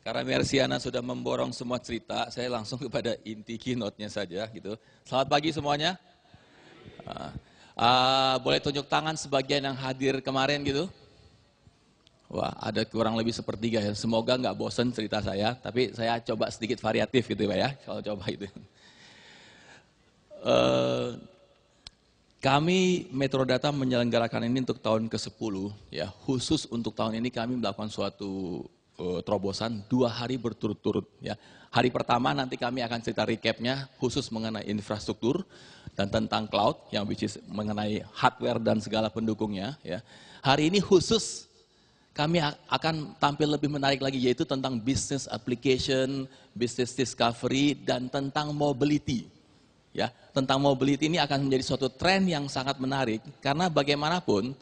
Karena Mersiana sudah memborong semua cerita, saya langsung kepada inti keynote-nya saja gitu. Selamat pagi semuanya. Boleh tunjuk tangan sebagian yang hadir kemarin gitu? Wah, ada kurang lebih sepertiga ya. Semoga nggak bosen cerita saya, tapi saya coba sedikit variatif gitu Pak ya, kalau coba itu. Kami Metrodata menyelenggarakan ini untuk tahun ke-10 ya. Khusus untuk tahun ini kami melakukan suatu terobosan 2 hari berturut-turut ya. Hari pertama nanti kami akan cerita recapnya khusus mengenai infrastruktur dan tentang cloud yang which is mengenai hardware dan segala pendukungnya ya. Hari ini khusus kami akan tampil lebih menarik lagi yaitu tentang business application, business discovery dan tentang mobility. Ya, tentang mobility ini akan menjadi suatu tren yang sangat menarik karena bagaimanapun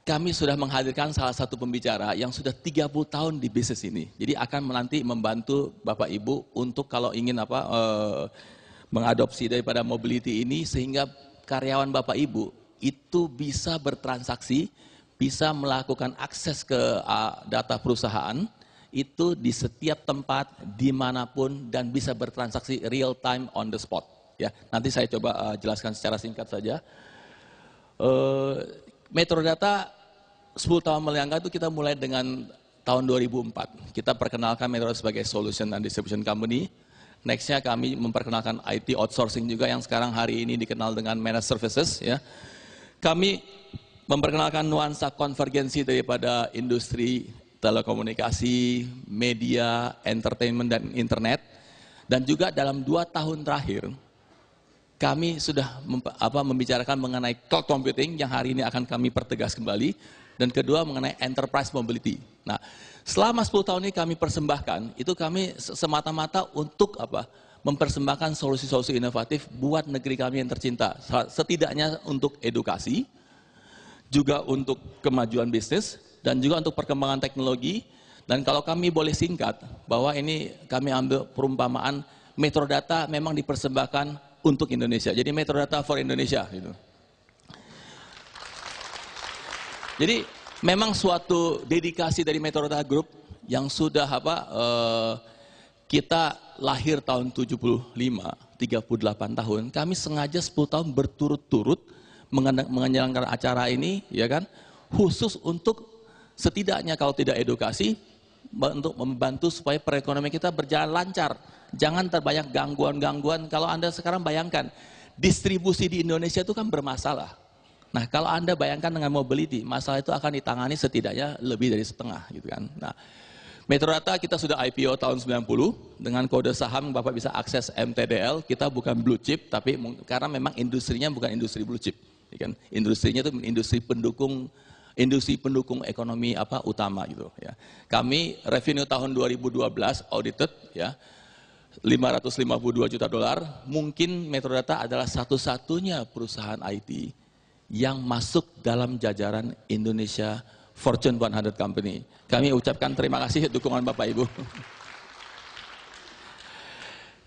kami sudah menghadirkan salah satu pembicara yang sudah 30 tahun di bisnis ini. Jadi akan nanti membantu Bapak Ibu untuk kalau ingin mengadopsi daripada mobility ini sehingga karyawan Bapak Ibu itu bisa bertransaksi, bisa melakukan akses ke data perusahaan itu di setiap tempat, dimanapun, dan bisa bertransaksi real time on the spot. Ya, nanti saya coba jelaskan secara singkat saja. Metrodata 10 tahun melangkah itu kita mulai dengan tahun 2004. Kita perkenalkan Metrodata sebagai solution and distribution company. Nextnya kami memperkenalkan IT outsourcing juga yang sekarang hari ini dikenal dengan managed services. Ya. Kami memperkenalkan nuansa konvergensi daripada industri telekomunikasi, media, entertainment, dan internet. Dan juga dalam 2 tahun terakhir, kami sudah membicarakan mengenai cloud computing yang hari ini akan kami pertegas kembali. Dan kedua mengenai enterprise mobility. Nah, selama 10 tahun ini kami persembahkan, itu kami semata-mata untuk mempersembahkan solusi-solusi inovatif buat negeri kami yang tercinta. Setidaknya untuk edukasi, juga untuk kemajuan bisnis, dan juga untuk perkembangan teknologi. Dan kalau kami boleh singkat, bahwa ini kami ambil perumpamaan Metrodata memang dipersembahkan untuk Indonesia. Jadi Metrodata for Indonesia. Gitu. Jadi memang suatu dedikasi dari Metrodata Group yang sudah kita lahir tahun 75, 38 tahun, kami sengaja 10 tahun berturut-turut menyelenggarakan acara ini, ya kan, khusus untuk setidaknya kalau tidak edukasi, untuk membantu supaya perekonomian kita berjalan lancar. Jangan terbanyak gangguan-gangguan. Kalau Anda sekarang bayangkan, distribusi di Indonesia itu kan bermasalah. Nah, kalau Anda bayangkan dengan mobility, masalah itu akan ditangani setidaknya lebih dari setengah. Gitu kan. Nah, Metrodata kita sudah IPO tahun 90, dengan kode saham Bapak bisa akses MTDL, kita bukan blue chip, tapi karena memang industrinya bukan industri blue chip. Kan? Industrinya itu industri pendukung ekonomi utama gitu ya. Kami revenue tahun 2012 audited ya 552 juta dolar. Mungkin Metrodata adalah satu-satunya perusahaan IT yang masuk dalam jajaran Indonesia Fortune 100 Company. Kami ucapkan terima kasih dukungan Bapak Ibu.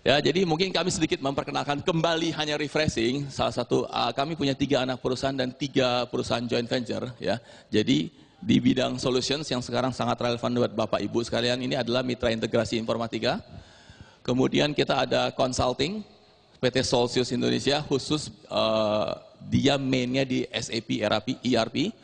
Ya, jadi mungkin kami sedikit memperkenalkan kembali hanya refreshing. Salah satu kami punya 3 anak perusahaan dan 3 perusahaan joint venture. Ya, jadi di bidang solutions yang sekarang sangat relevan buat Bapak Ibu sekalian ini adalah Mitra Integrasi Informatika. Kemudian kita ada consulting PT Solsius Indonesia khusus dia mainnya di SAP ERP.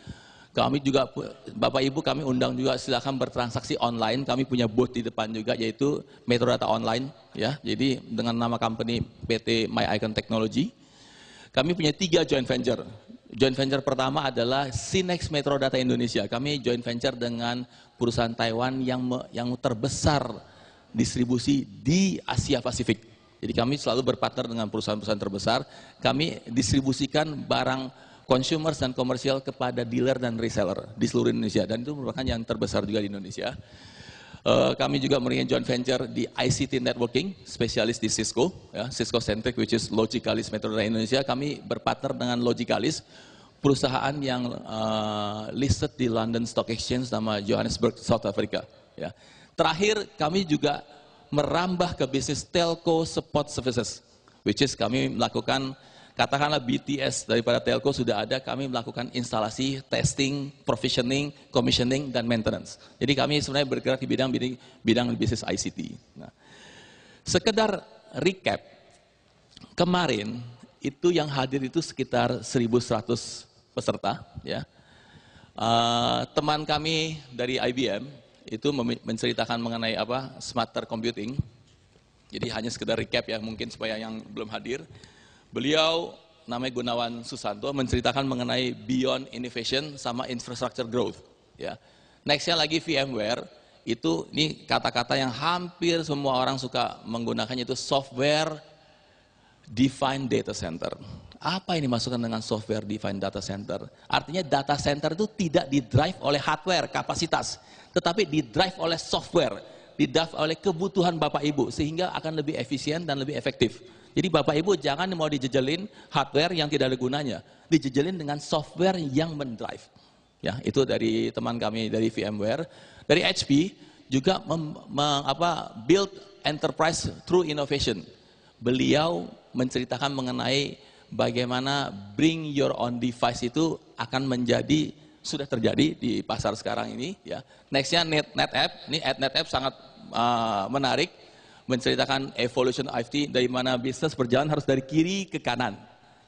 Kami juga, Bapak Ibu kami undang juga silakan bertransaksi online. Kami punya booth di depan juga yaitu Metrodata Online ya. Jadi dengan nama company PT My Icon Technology. Kami punya 3 joint venture. Joint venture pertama adalah Sinex Metrodata Indonesia. Kami joint venture dengan perusahaan Taiwan yang terbesar distribusi di Asia Pasifik. Jadi kami selalu berpartner dengan perusahaan-perusahaan terbesar. Kami distribusikan barang consumers dan komersial kepada dealer dan reseller di seluruh Indonesia, dan itu merupakan yang terbesar juga di Indonesia. Kami juga memiliki joint venture di ICT networking, spesialis di Cisco, ya, Cisco centric which is Logicalis Metrodata Indonesia. Kami berpartner dengan Logicalis, perusahaan yang listed di London Stock Exchange nama Johannesburg, South Africa. Ya. Terakhir kami juga merambah ke bisnis telco support services, which is kami melakukan katakanlah BTS daripada telco sudah ada, kami melakukan instalasi, testing, provisioning, commissioning, dan maintenance. Jadi kami sebenarnya bergerak di bidang bisnis ICT. Nah, sekedar recap, kemarin itu yang hadir itu sekitar 1.100 peserta, ya. Teman kami dari IBM itu menceritakan mengenai smarter computing. Jadi hanya sekedar recap ya, mungkin supaya yang belum hadir. Beliau namanya Gunawan Susanto menceritakan mengenai beyond innovation sama infrastructure growth. Ya. Nextnya lagi VMware, ini kata-kata yang hampir semua orang suka menggunakannya, itu software defined data center. Apa ini maksudnya dengan software defined data center? Artinya data center itu tidak didrive oleh hardware, kapasitas, tetapi didrive oleh software, didrive oleh kebutuhan Bapak Ibu, sehingga akan lebih efisien dan lebih efektif. Jadi Bapak Ibu jangan mau dijejelin hardware yang tidak ada gunanya, dijejelin dengan software yang mendrive. Ya, itu dari teman kami dari VMware. Dari HP juga build enterprise through innovation. Beliau menceritakan mengenai bagaimana bring your own device itu akan menjadi, sudah terjadi di pasar sekarang ini. Ya. Nextnya NetApp, ini NetApp sangat menarik, menceritakan evolution IT, dari mana bisnis berjalan harus dari kiri ke kanan.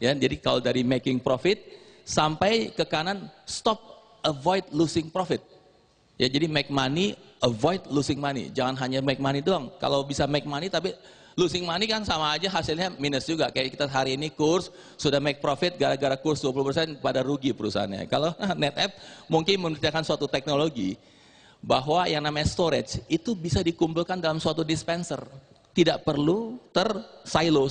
Ya, jadi kalau dari making profit sampai ke kanan, stop, avoid losing profit. Ya, jadi make money, avoid losing money. Jangan hanya make money doang. Kalau bisa make money tapi losing money kan sama aja, hasilnya minus juga. Kayak kita hari ini kurs sudah make profit, gara-gara kurs 20% pada rugi perusahaannya. Kalau NetApp mungkin menceritakan suatu teknologi bahwa yang namanya storage itu bisa dikumpulkan dalam suatu dispenser. Tidak perlu ter-silo.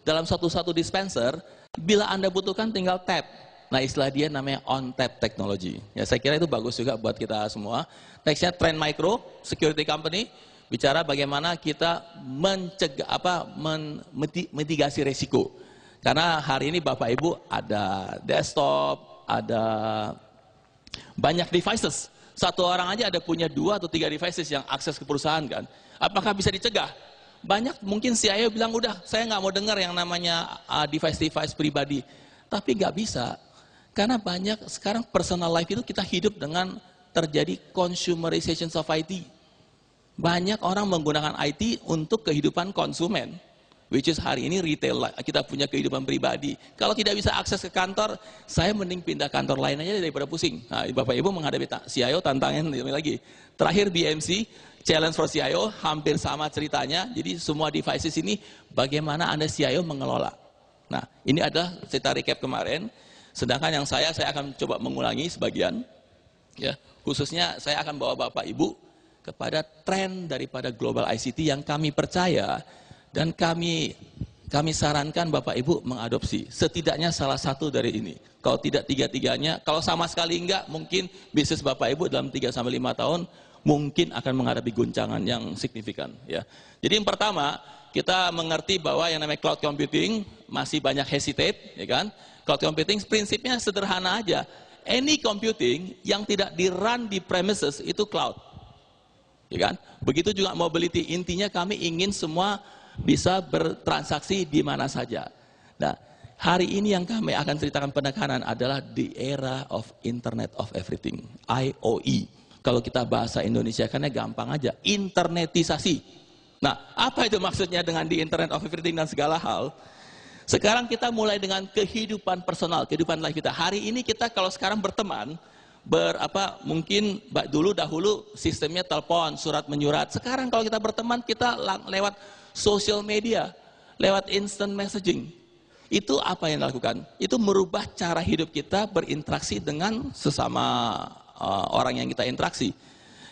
Dalam satu dispenser, bila Anda butuhkan tinggal tap. Nah, istilah dia namanya on-tap technology. Ya, saya kira itu bagus juga buat kita semua. Nextnya Trend Micro, security company, bicara bagaimana kita mitigasi resiko. Karena hari ini Bapak Ibu ada desktop, ada banyak devices. Satu orang aja ada punya 2 atau 3 devices yang akses ke perusahaan kan. Apakah bisa dicegah? Banyak mungkin CIO bilang, udah saya nggak mau dengar yang namanya device-device pribadi. Tapi nggak bisa. Karena banyak sekarang personal life itu kita hidup dengan terjadi consumerization of IT. Banyak orang menggunakan IT untuk kehidupan konsumen. Which is hari ini retail, kita punya kehidupan pribadi. Kalau tidak bisa akses ke kantor, saya mending pindah kantor lain aja daripada pusing. Nah, Bapak Ibu menghadapi CIO tantangan lagi. Terakhir BMC, challenge for CIO, hampir sama ceritanya. Jadi semua devices ini bagaimana Anda CIO mengelola. Nah, ini adalah cerita recap kemarin. Sedangkan yang saya akan coba mengulangi sebagian. Ya, khususnya saya akan bawa Bapak Ibu kepada tren daripada global ICT yang kami percaya dan kami sarankan Bapak Ibu mengadopsi. Setidaknya salah satu dari ini. Kalau tidak tiga-tiganya, kalau sama sekali enggak, mungkin bisnis Bapak Ibu dalam 3-5 tahun mungkin akan menghadapi guncangan yang signifikan. Ya. Jadi yang pertama, kita mengerti bahwa yang namanya cloud computing masih banyak hesitate, ya kan? Cloud computing prinsipnya sederhana aja. Any computing yang tidak di-run di premises itu cloud. Ya kan? Begitu juga mobility, intinya kami ingin semua bisa bertransaksi di mana saja. Nah, hari ini yang kami akan ceritakan penekanan adalah the era of Internet of Everything, IoE. Kalau kita bahasa Indonesia karena gampang aja, internetisasi. Nah, apa itu maksudnya dengan the Internet of Everything dan segala hal? Sekarang kita mulai dengan kehidupan personal, kehidupan life kita. Hari ini kita kalau sekarang berteman, mungkin dahulu sistemnya telepon, surat menyurat. Sekarang kalau kita berteman, kita lewat social media, lewat instant messaging. Itu apa yang dilakukan? Itu merubah cara hidup kita berinteraksi dengan sesama orang yang kita interaksi.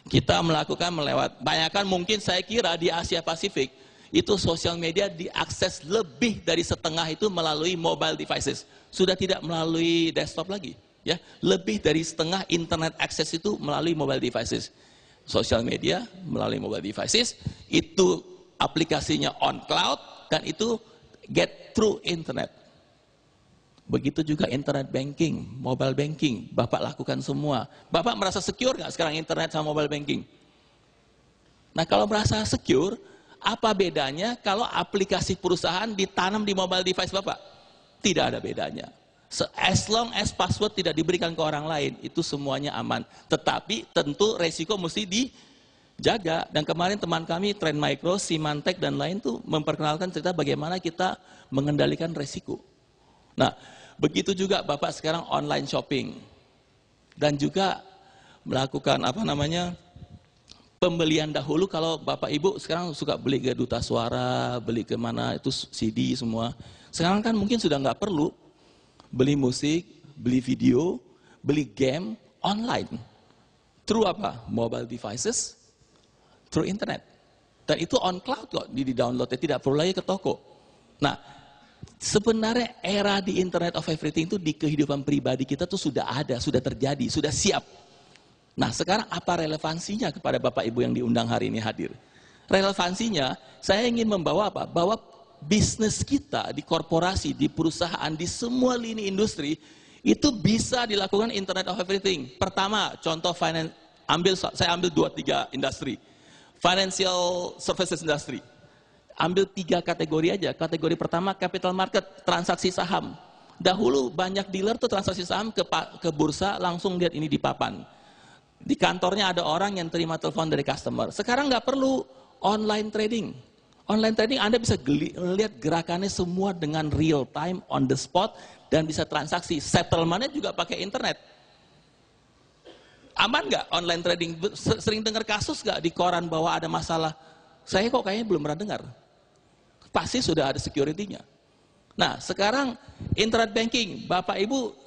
Kita melakukan bayangkan mungkin saya kira di Asia Pasifik, itu social media diakses lebih dari setengah itu melalui mobile devices. Sudah tidak melalui desktop lagi. Ya, lebih dari setengah internet access itu melalui mobile devices. Social media melalui mobile devices, itu aplikasinya on cloud, dan itu get through internet. Begitu juga internet banking, mobile banking, Bapak lakukan semua. Bapak merasa secure nggak sekarang internet sama mobile banking? Nah, kalau merasa secure, apa bedanya kalau aplikasi perusahaan ditanam di mobile device Bapak? Tidak ada bedanya. As long as password tidak diberikan ke orang lain, itu semuanya aman. Tetapi tentu resiko mesti dijaga. Dan kemarin teman kami, Trend Micro, Symantec, dan lain tuh memperkenalkan cerita bagaimana kita mengendalikan resiko. Nah, begitu juga Bapak sekarang online shopping. Dan juga melakukan pembelian dahulu. Kalau Bapak Ibu sekarang suka beli ke Duta Suara, beli ke mana, itu CD semua. Sekarang kan mungkin sudah nggak perlu beli musik, beli video, beli game online. Through apa? Mobile devices, through internet. Dan itu on cloud kok, di-download, tidak perlu lagi ke toko. Nah, sebenarnya era di Internet of Everything itu di kehidupan pribadi kita tuh sudah ada, sudah terjadi, sudah siap. Nah, sekarang apa relevansinya kepada Bapak Ibu yang diundang hari ini hadir? Relevansinya, saya ingin membawa apa? Bahwa bisnis kita di korporasi, di perusahaan, di semua lini industri, itu bisa dilakukan Internet of Everything. Pertama, contoh finance, saya ambil 2-3 industri. Financial Services Industry. Ambil 3 kategori aja. Kategori pertama, capital market, transaksi saham. Dahulu banyak dealer tuh transaksi saham ke bursa, langsung lihat ini di papan. Di kantornya ada orang yang terima telepon dari customer. Sekarang nggak perlu online trading. Online trading Anda bisa lihat gerakannya semua dengan real time, on the spot, dan bisa transaksi. Settlementnya juga pakai internet. Aman nggak online trading? Sering dengar kasus nggak di koran bahwa ada masalah? Saya kok kayaknya belum pernah dengar. Pasti sudah ada security-nya. Nah, sekarang internet banking, Bapak Ibu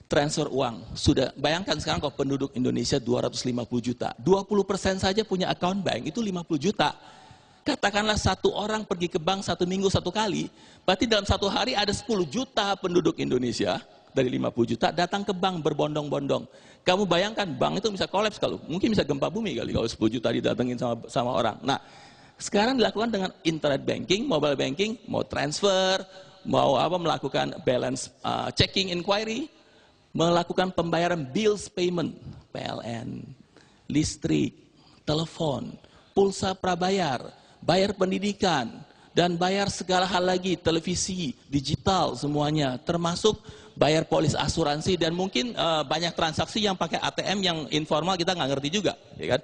transfer uang. Sudah bayangkan sekarang kalau penduduk Indonesia 250 juta, 20% saja punya account bank, itu 50 juta. Katakanlah satu orang pergi ke bank 1 minggu 1 kali, berarti dalam 1 hari ada 10 juta penduduk Indonesia dari 50 juta datang ke bank berbondong-bondong. Kamu bayangkan bank itu bisa kolaps kalau, mungkin bisa gempa bumi kali kalau 10 juta didatengin sama orang. Nah, sekarang dilakukan dengan internet banking, mobile banking, mau transfer, mau melakukan balance checking inquiry, melakukan pembayaran bills payment, PLN, listrik, telepon, pulsa prabayar, bayar pendidikan, dan bayar segala hal lagi, televisi, digital semuanya, termasuk bayar polis asuransi, dan mungkin banyak transaksi yang pakai ATM yang informal kita nggak ngerti juga, ya kan?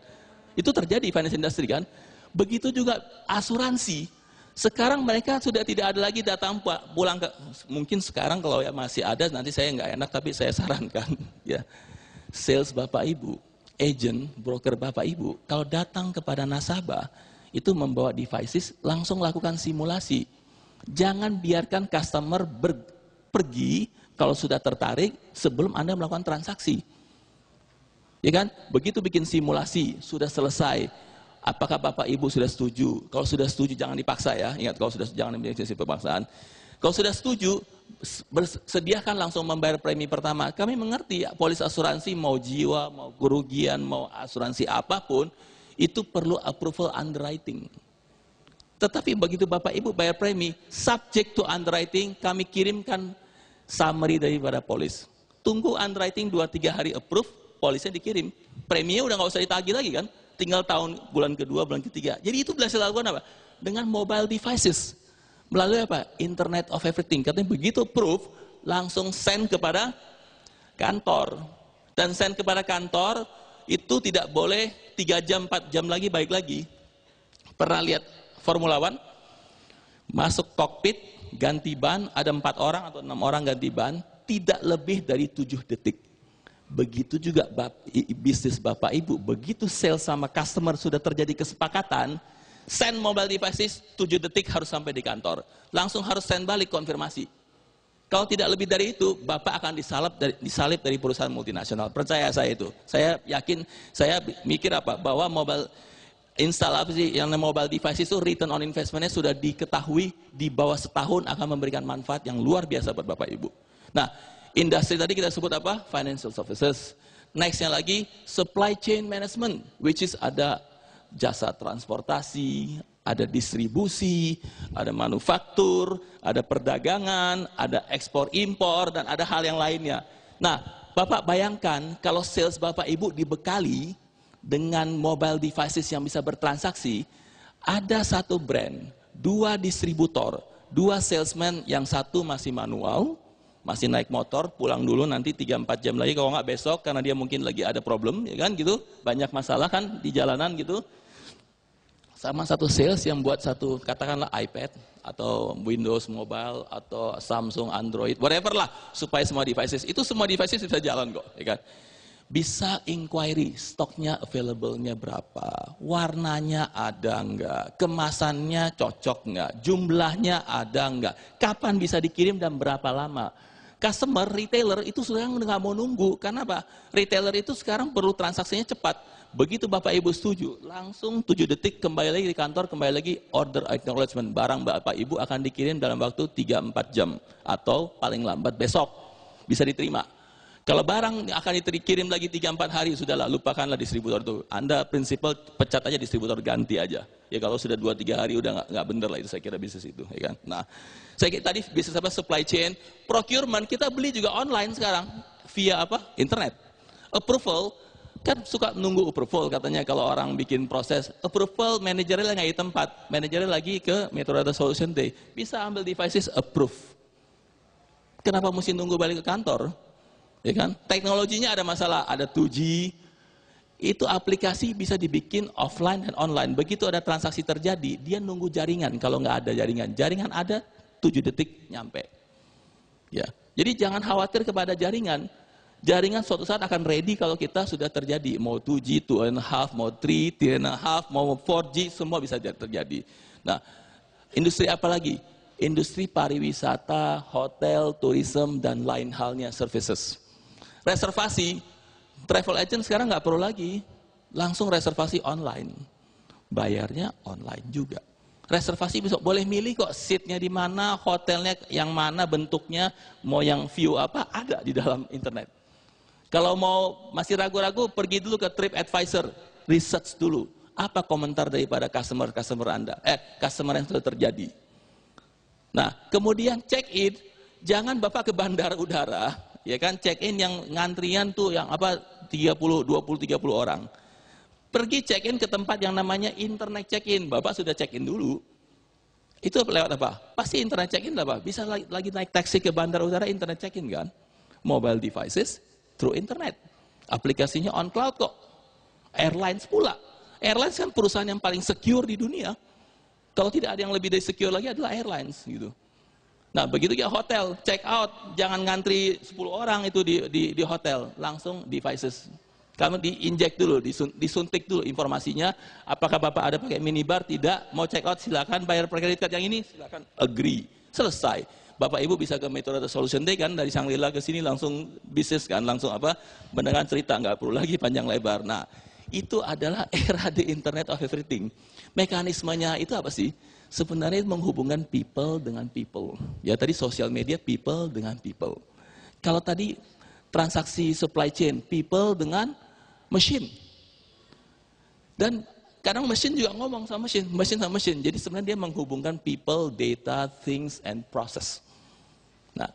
Itu terjadi di finance industry kan? Begitu juga asuransi. Sekarang mereka sudah tidak ada lagi datang pulang ke, mungkin sekarang kalau ya masih ada, nanti saya nggak enak, tapi saya sarankan, ya, sales Bapak Ibu, agent, broker Bapak Ibu, kalau datang kepada nasabah, itu membawa devices, langsung lakukan simulasi. Jangan biarkan customer pergi kalau sudah tertarik sebelum Anda melakukan transaksi. Ya kan? Begitu bikin simulasi, sudah selesai. Apakah Bapak Ibu sudah setuju? Kalau sudah setuju jangan dipaksa ya. Ingat, kalau sudah jangan memiliki sisi pemaksaan. Kalau sudah setuju, sediakan langsung membayar premi pertama. Kami mengerti polis asuransi mau jiwa, mau kerugian, mau asuransi apapun, itu perlu approval underwriting. Tetapi begitu Bapak Ibu bayar premi, subject to underwriting, kami kirimkan summary daripada polis. Tunggu underwriting 2-3 hari approve, polisnya dikirim. Preminya udah nggak usah ditagih lagi kan? Tinggal bulan kedua, bulan ketiga. Jadi itu bisa dilakukan apa? Dengan mobile devices. Melalui apa? Internet of Everything. Katanya begitu proof, langsung send kepada kantor. Dan send kepada kantor, itu tidak boleh 3 jam, 4 jam lagi, baik lagi. Pernah lihat Formula One? Masuk kokpit, ganti ban, ada 4 orang atau 6 orang ganti ban, tidak lebih dari 7 detik. Begitu juga bisnis Bapak Ibu, begitu sales sama customer sudah terjadi kesepakatan, send mobile devices 7 detik harus sampai di kantor. Langsung harus send balik konfirmasi. Kalau tidak lebih dari itu, Bapak akan disalib dari perusahaan multinasional. Percaya saya itu. Saya yakin, saya mikir apa? Bahwa instalasi yang mobile device itu return on investment-nya sudah diketahui di bawah setahun akan memberikan manfaat yang luar biasa buat Bapak Ibu. Nah, industri tadi kita sebut apa? Financial services. Nextnya lagi supply chain management, which is ada jasa transportasi, ada distribusi, ada manufaktur, ada perdagangan, ada ekspor impor, dan ada hal yang lainnya. Nah, Bapak bayangkan kalau sales Bapak Ibu dibekali dengan mobile devices yang bisa bertransaksi, ada 1 brand, 2 distributor, 2 salesman, yang satu masih manual, masih naik motor, pulang dulu nanti 3-4 jam lagi, kalau nggak besok, karena dia mungkin lagi ada problem, ya kan gitu, banyak masalah kan di jalanan gitu. Sama satu sales yang buat satu, katakanlah iPad, atau Windows Mobile, atau Samsung, Android, whatever lah, supaya semua devices, itu semua devices bisa jalan kok, ya kan. Bisa inquiry, stoknya available-nya berapa, warnanya ada nggak, kemasannya cocok nggak, jumlahnya ada nggak, kapan bisa dikirim dan berapa lama. Customer, retailer itu sekarang nggak mau nunggu, karena apa? Retailer itu sekarang perlu transaksinya cepat. Begitu Bapak Ibu setuju, langsung 7 detik kembali lagi di kantor, kembali lagi order acknowledgement, barang Bapak Ibu akan dikirim dalam waktu 3-4 jam, atau paling lambat besok, bisa diterima. Kalau barang akan dikirim lagi 3-4 hari, sudahlah, lupakanlah distributor itu. Anda prinsipal pecat aja distributor, ganti aja. Ya kalau sudah 2-3 hari udah nggak bener lah itu, saya kira bisnis itu. Ya kan? Nah, saya kira tadi bisnis apa? Supply chain, procurement, kita beli juga online sekarang. Via apa? Internet. Approval, kan suka nunggu approval katanya kalau orang bikin proses. Approval, manajernya nggak di tempat. Manajernya lagi ke Metadata Solution Day. Bisa ambil devices approve. Kenapa mesti nunggu balik ke kantor? Ya kan? Teknologinya ada masalah, ada 2G, itu aplikasi bisa dibikin offline dan online. Begitu ada transaksi terjadi, dia nunggu jaringan. Kalau nggak ada jaringan, jaringan ada 7 detik nyampe. Ya, jadi jangan khawatir kepada jaringan. Jaringan suatu saat akan ready kalau kita sudah terjadi. Mau 2G, 2.5, mau 3, 3.5, mau 4G, semua bisa terjadi. Nah, industri apa lagi? Industri pariwisata, hotel, tourism, dan lain halnya services. Reservasi, travel agent sekarang nggak perlu lagi, langsung reservasi online, bayarnya online juga. Reservasi bisa boleh milih kok seatnya di mana, hotelnya yang mana, bentuknya, mau yang view apa, ada di dalam internet. Kalau mau masih ragu-ragu, pergi dulu ke TripAdvisor, research dulu, apa komentar daripada customer Anda, customer yang sudah terjadi. Nah, kemudian check in, jangan Bapak ke bandara udara, ya kan, check in yang ngantrian tuh yang apa 30, 20, 30 orang. Pergi check in ke tempat yang namanya internet check in. Bapak sudah check in dulu. Itu lewat apa? Pasti internet check in apa? Bisa lagi naik taksi ke bandara udara, internet check in kan? Mobile devices through internet. Aplikasinya on cloud kok. Airlines pula. Airlines kan perusahaan yang paling secure di dunia. Kalau tidak ada yang lebih dari secure lagi adalah airlines gitu. Nah, begitu ya hotel, check out, jangan ngantri 10 orang itu di hotel, langsung devices. Kamu diinjek dulu, disuntik dulu informasinya, apakah Bapak ada pakai minibar, tidak, mau check out silakan, bayar pakai kredit card yang ini, silakan, agree, selesai. Bapak Ibu bisa ke Metadata Solution Day kan, dari Shangri-La ke sini langsung bisnis kan, langsung apa, mendengar cerita, nggak perlu lagi panjang lebar. Nah, itu adalah era the Internet of Everything. Mekanismenya itu apa sih? Sebenarnya menghubungkan people dengan people. Ya tadi sosial media people dengan people. Kalau tadi transaksi supply chain people dengan mesin. Dan kadang mesin juga ngomong sama mesin, mesin sama mesin. Jadi sebenarnya dia menghubungkan people, data, things, and process. Nah,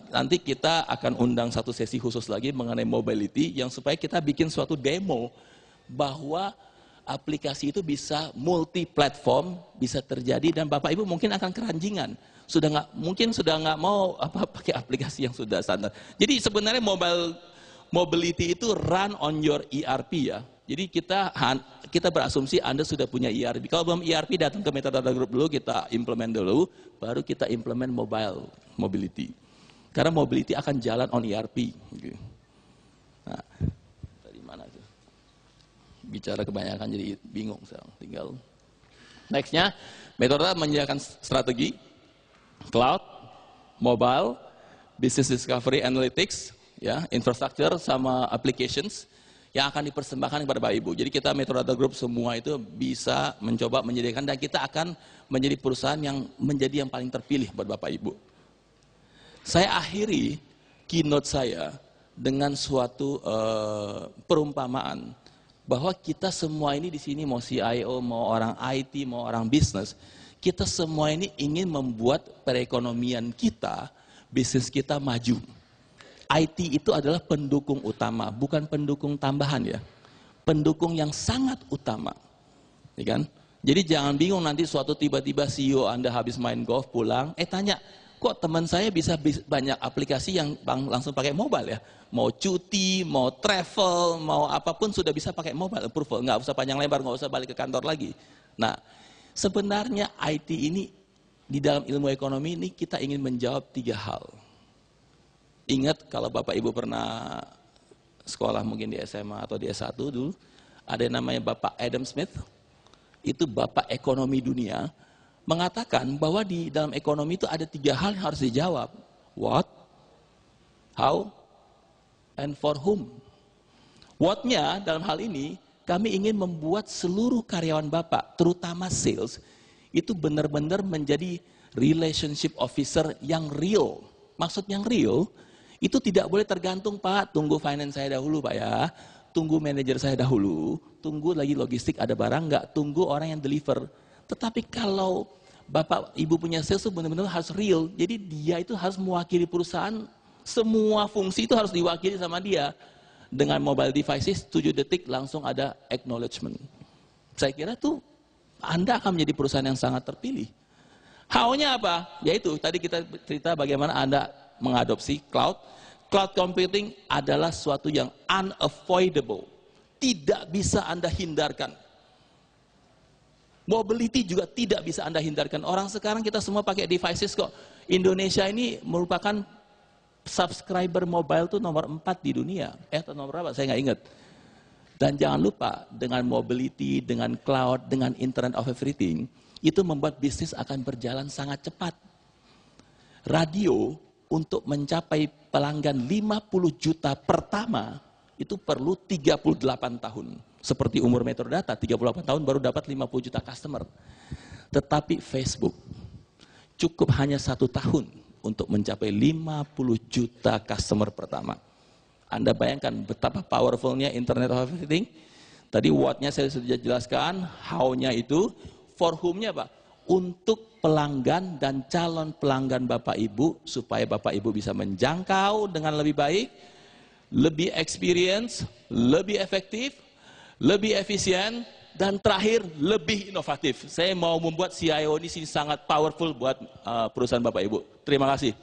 nanti kita akan undang satu sesi khusus lagi mengenai mobility yang supaya kita bikin suatu demo bahwa aplikasi itu bisa multi platform, bisa terjadi, dan Bapak Ibu mungkin akan keranjingan. Mungkin sudah nggak mau pakai aplikasi yang sudah standar. Jadi sebenarnya mobility itu run on your ERP ya. Jadi kita berasumsi Anda sudah punya ERP. Kalau belum ERP, datang ke Metadata Group dulu, kita implement dulu, baru kita implement mobility. Karena mobility akan jalan on ERP. Nah, dari mana tuh? Bicara kebanyakan jadi bingung sekarang. Tinggal nextnya, Metadata menyediakan strategi cloud, mobile, business discovery analytics, ya, infrastructure sama applications yang akan dipersembahkan kepada Bapak Ibu. Jadi kita Metadata Group semua itu bisa mencoba menyediakan, dan kita akan menjadi perusahaan yang menjadi yang paling terpilih buat Bapak Ibu. Saya akhiri keynote saya dengan suatu perumpamaan bahwa kita semua ini di sini, mau CIO, mau orang IT, mau orang bisnis, kita semua ini ingin membuat perekonomian kita, bisnis kita maju. IT itu adalah pendukung utama, bukan pendukung tambahan ya. Pendukung yang sangat utama. Ya kan? Jadi jangan bingung nanti suatu tiba-tiba CEO Anda habis main golf pulang, tanya, kok teman saya bisa banyak aplikasi yang langsung pakai mobile ya? Mau cuti, mau travel, mau apapun sudah bisa pakai mobile approval, nggak usah panjang lebar, nggak usah balik ke kantor lagi. Nah, sebenarnya IT ini di dalam ilmu ekonomi ini kita ingin menjawab 3 hal. Ingat kalau Bapak Ibu pernah sekolah mungkin di SMA atau di S1 dulu, ada yang namanya Bapak Adam Smith, itu Bapak Ekonomi Dunia, mengatakan bahwa di dalam ekonomi itu ada 3 hal yang harus dijawab. What, how, and for whom. What-nya dalam hal ini, kami ingin membuat seluruh karyawan Bapak, terutama sales, itu benar-benar menjadi relationship officer yang real. Maksud yang real, itu tidak boleh tergantung, Pak, tunggu finance saya dahulu Pak ya, tunggu manajer saya dahulu, tunggu lagi logistik ada barang nggak, tunggu orang yang deliver. Tetapi kalau Bapak Ibu punya sales itu benar-benar harus real, jadi dia itu harus mewakili perusahaan, semua fungsi itu harus diwakili sama dia. Dengan mobile devices, 7 detik langsung ada acknowledgement. Saya kira tuh Anda akan menjadi perusahaan yang sangat terpilih. How-nya apa? Yaitu tadi kita cerita bagaimana Anda mengadopsi cloud. Cloud computing adalah suatu yang unavoidable. Tidak bisa Anda hindarkan. Mobility juga tidak bisa Anda hindarkan. Orang sekarang kita semua pakai devices kok. Indonesia ini merupakan subscriber mobile itu nomor 4 di dunia. Atau nomor berapa? Saya nggak ingat. Dan jangan lupa, dengan mobility, dengan cloud, dengan Internet of Everything, itu membuat bisnis akan berjalan sangat cepat. Radio, untuk mencapai pelanggan 50 juta pertama, itu perlu 38 tahun. Seperti umur Metrodata, 38 tahun baru dapat 50 juta customer. Tetapi Facebook, cukup hanya 1 tahun untuk mencapai 50 juta customer pertama. Anda bayangkan betapa powerfulnya Internet of Everything. Tadi what-nya saya sudah jelaskan, how-nya itu, for whom-nya Pak? Untuk pelanggan dan calon pelanggan Bapak Ibu, supaya Bapak Ibu bisa menjangkau dengan lebih baik, lebih experience, lebih efektif, lebih efisien, dan terakhir lebih inovatif. Saya mau membuat CIO ini sangat powerful buat perusahaan Bapak Ibu. Terima kasih.